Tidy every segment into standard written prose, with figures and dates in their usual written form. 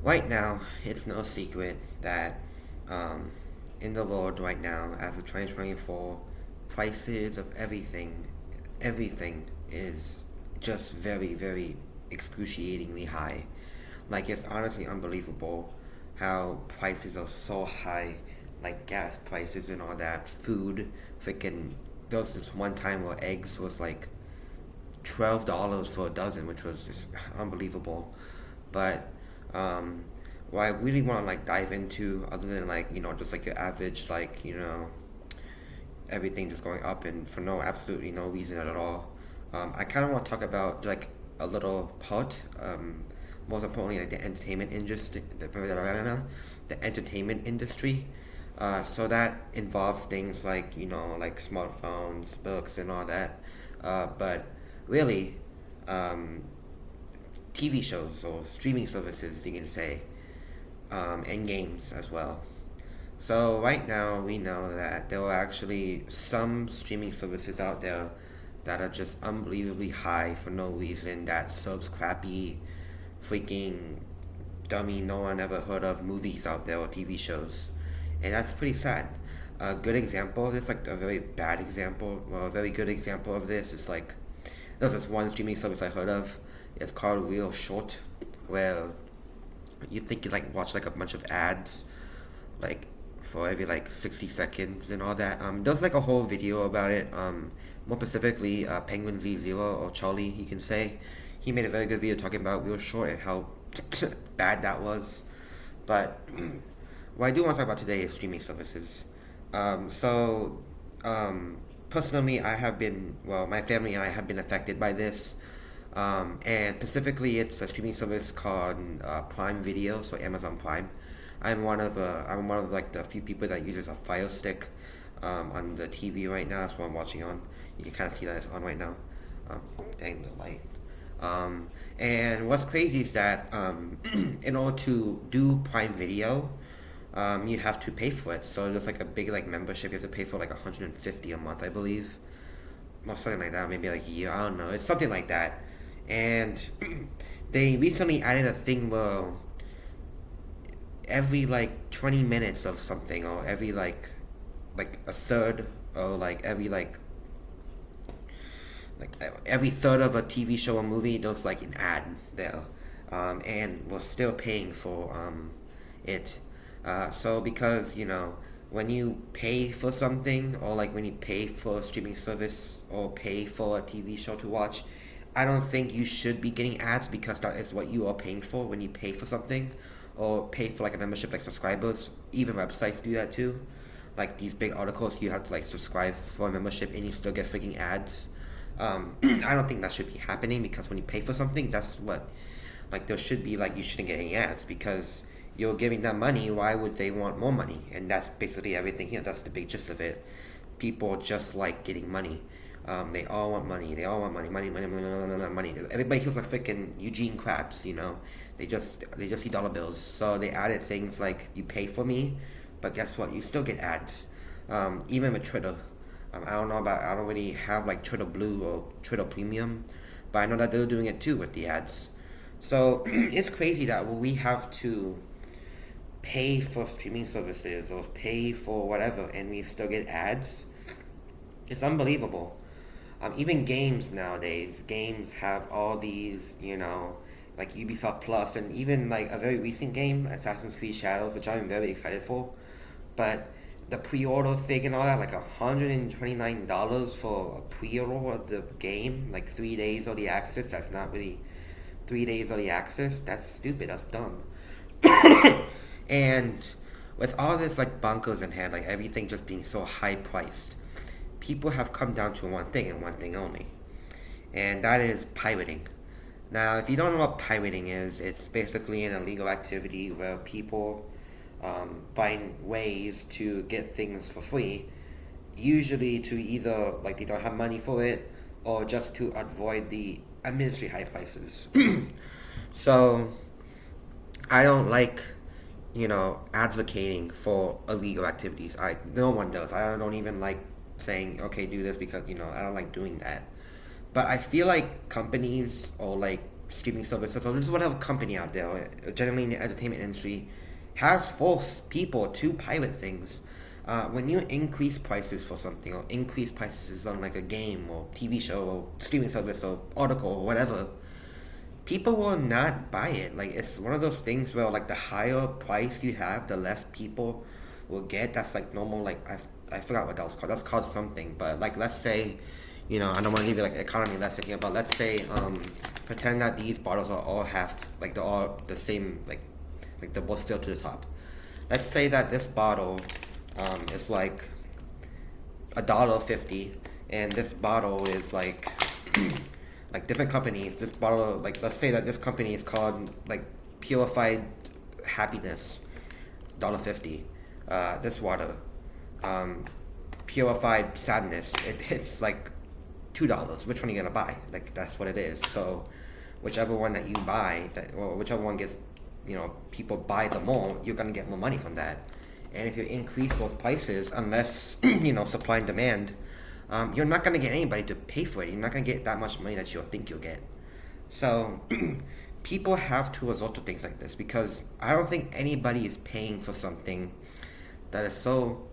Right now, it's no secret that um, in the world right now, as of 2024, prices of everything is just very, very excruciatingly high. Like, it's honestly unbelievable how prices are so high, like gas prices and all that, food, freaking. There was this one time where eggs was like $12 for a dozen, which was just unbelievable. But um, what I really want to like dive into, other than like just like your average like everything just going up and for no absolutely no reason at all. I kind of want to talk about like a little part. Most importantly, like the entertainment industry, the entertainment industry. So that involves things like like smartphones, books, and all that. But really, um, TV shows or streaming services, you can say, and games as well. So right now we know that there are actually some streaming services out there that are just unbelievably high for no reason that serves crappy, freaking dummy, no one ever heard of movies out there or TV shows, and that's pretty sad. A good example of this, like a very bad example, well, a very good example of this is like there's this one streaming service I heard of. It's called Real Short, where you think you like watch like a bunch of ads, like for every like 60 seconds and all that. There's like a whole video about it. More specifically, Penguin Z0 or Charlie, you can say, he made a very good video talking about Real Short and how bad that was. But what I do want to talk about today is streaming services. So, personally, my family and I have been affected by this. And specifically, it's a streaming service called Prime Video, so Amazon Prime. I'm one of like the few people that uses a Fire Stick on the TV right now. That's what I'm watching on. You can kind of see that it's on right now. Um, Dang the light. And what's crazy is that in order to do Prime Video, you have to pay for it. So there's like a big like membership. You have to pay for like 150 a month, I believe, or something like that. Maybe like a year. I don't know. It's something like that. And they recently added a thing where every like 20 minutes of something, or every like a third, or like every third of a TV show or movie, there's like an ad there, and we're still paying for it. So because when you pay for something, or like when you pay for a streaming service or pay for a TV show to watch, I don't think you should be getting ads because that is what you are paying for when you pay for something, or pay for like a membership, like subscribers. Even websites do that too. Like these big articles, you have to like subscribe for a membership and you still get freaking ads. I don't think that should be happening because when you pay for something, that's what, like, there should be like you shouldn't get any ads because you're giving them money. Why would they want more money? And that's basically everything here. That's the big gist of it. People just like getting money. They all want money. They all want money. Money, money, money, money, money, money. Everybody feels like freaking Eugene Krabs. They just see dollar bills. So they added things like you pay for me, but guess what? You still get ads. Even with Twitter. I don't really have like Twitter Blue or Twitter Premium, but I know that they're doing it too with the ads. So it's crazy that we have to pay for streaming services or pay for whatever, and we still get ads. It's unbelievable. Even games nowadays, games have all these, like Ubisoft Plus, and even like a very recent game, Assassin's Creed Shadows, which I'm very excited for. But the pre-order thing and all that, like $129 for a pre-order of the game, like 3 days early access. That's not really 3 days early access. That's stupid. That's dumb. And with all this like bunkers in hand, like everything just being so high priced, people have come down to one thing and one thing only, and that is pirating. Now, if you don't know what pirating is, it's basically an illegal activity where people find ways to get things for free, usually to either like they don't have money for it or just to avoid the administrative high prices. So I don't like advocating for illegal activities. No one does. I don't even like saying okay do this because I don't like doing that. But I feel like companies or like streaming services or just whatever company out there, or generally in the entertainment industry, has forced people to pirate things. When you increase prices for something or increase prices on like a game or TV show or streaming service or article or whatever, people will not buy it. Like it's one of those things where like the higher price you have, the less people will get. That's like normal. Like I forgot what that was called. That's called something. But like let's say, I don't want to give you like an economy lesson here, but let's say pretend that these bottles are all half, like they're all the same, like they're both filled to the top. Let's say that this bottle is like $1.50, and this bottle is like like different companies. This bottle, like let's say that this company is called like Purified Happiness, $1.50. This water, Purified Sadness, it's like $2. Which one are you gonna buy? Like that's what it is. So whichever one that you buy, or whichever one gets, people buy the more, you're gonna get more money from that. And if you increase those prices, unless supply and demand, you're not gonna get anybody to pay for it. You're not gonna get that much money that you think you'll get. So people have to resort to things like this because I don't think anybody is paying for something that is so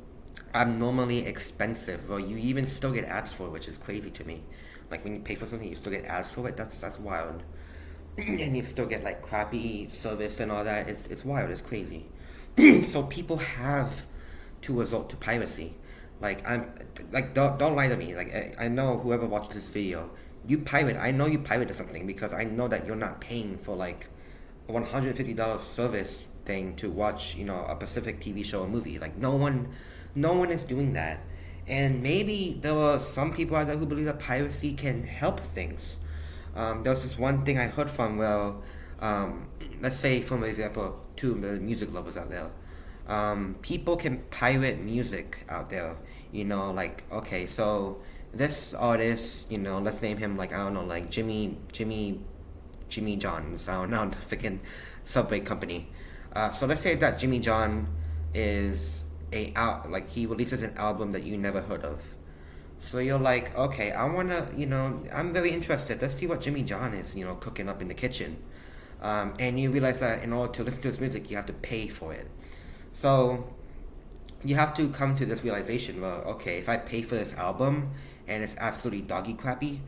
abnormally expensive, or you even still get ads for it, which is crazy to me. Like when you pay for something, you still get ads for it. That's wild. And you still get like crappy service and all that. It's wild. It's crazy. So people have to resort to piracy. Like I'm like don't lie to me. Like I know whoever watched this video, you pirate. I know you pirated something because I know that you're not paying for like a $150 service thing to watch a Pacific TV show or movie. Like no one is doing that. And maybe there were some people out there who believe that piracy can help things. There was this one thing I heard from, let's say, for example, two music lovers out there. People can pirate music out there. Like, okay, so this artist, let's name him, like, I don't know, like Jimmy John's, I don't know, the freaking Subway company. So let's say that Jimmy John is he releases an album that you never heard of. So you're like, okay, I wanna, I'm very interested. Let's see what Jimmy John is, cooking up in the kitchen. And you realize that in order to listen to his music, you have to pay for it. So you have to come to this realization, well, okay, if I pay for this album and it's absolutely doggy crappy,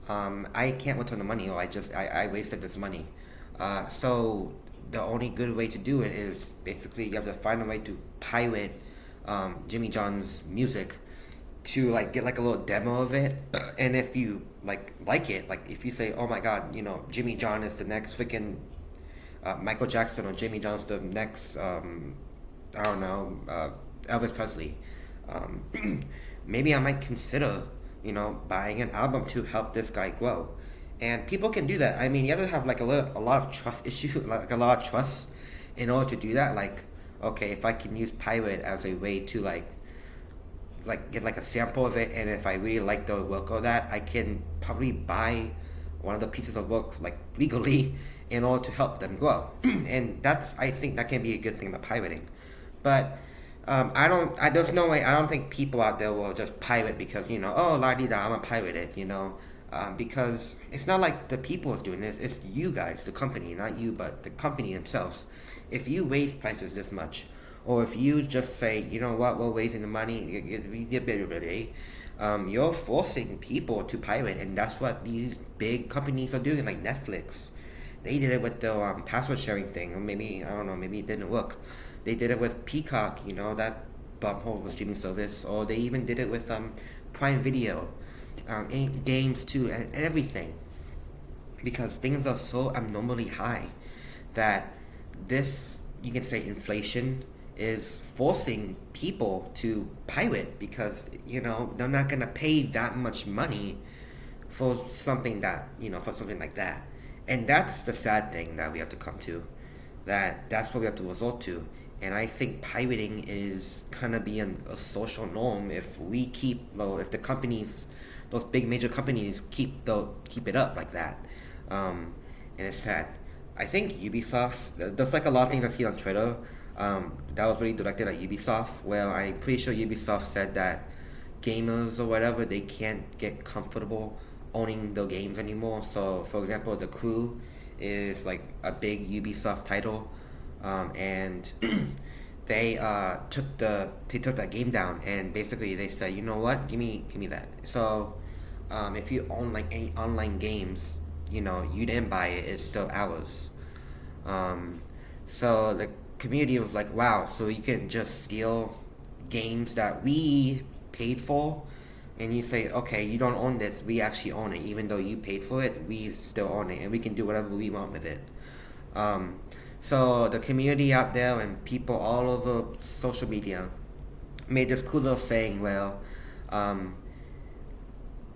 I can't return the money, or I wasted this money. So the only good way to do it is basically you have to find a way to pirate Jimmy John's music to like get like a little demo of it, and if you like it, like if you say, oh my god, Jimmy John is the next freaking Michael Jackson, or Jimmy John's the next I don't know, Elvis Presley, maybe I might consider buying an album to help this guy grow. And people can do that. I mean, you have to have like a lot of trust issue, like a lot of trust in order to do that. Like, okay, if I can use pirate as a way to like get like a sample of it, and if I really like the work of that, I can probably buy one of the pieces of work like legally in order to help them grow. And I think that can be a good thing about pirating. But there's no way, I don't think people out there will just pirate because, oh, la-di-da, I'm gonna pirate it, because it's not like the people is doing this, it's you guys, the company, not you, but the company themselves. If you raise prices this much, or if you just say, you know what, we're raising the money, you're forcing people to pirate, and that's what these big companies are doing, like Netflix. They did it with the password sharing thing, or maybe, I don't know, maybe it didn't work. They did it with Peacock, that bumhole of streaming service, or they even did it with Prime Video, games too, and everything. Because things are so abnormally high that this, you can say, inflation is forcing people to pirate because, they're not going to pay that much money for something like that. And that's the sad thing that we have to come to, that's what we have to resort to. And I think pirating is gonna be a social norm if the companies, those big major companies, keep it up like that. And it's sad. I think Ubisoft, there's like a lot of things I see on Twitter that was really directed at Ubisoft, where I'm pretty sure Ubisoft said that gamers or whatever, they can't get comfortable owning their games anymore. So for example, The Crew is like a big Ubisoft title, and they took that game down, and basically they said, you know what, give me that. So, if you own like any online games, you didn't buy it, it's still ours. Um, so the community was like, wow, so you can just steal games that we paid for, and you say, okay, you don't own this, we actually own it, even though you paid for it, we still own it, and we can do whatever we want with it. Um, so the community out there and people all over social media made this cool little saying. Well, um,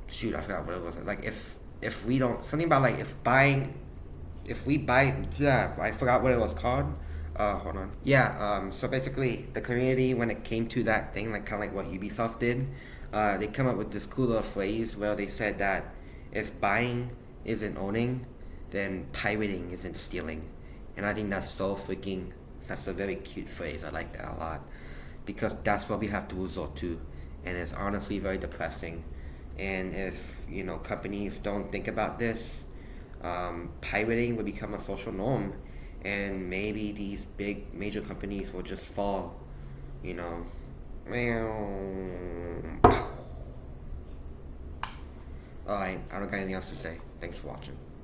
shoot, I forgot what it was. Like if we don't something about like if we buy, yeah, I forgot what it was called. Hold on. Yeah. So basically, the community, when it came to that thing, like kind of like what Ubisoft did, they come up with this cool little phrase where they said that if buying isn't owning, then pirating isn't stealing, and I think that's so freaking. That's a very cute phrase. I like that a lot because that's what we have to resort to, and it's honestly very depressing. And if companies don't think about this, pirating will become a social norm, and maybe these big major companies will just fall. You know. Alright, I don't got anything else to say. Thanks for watching.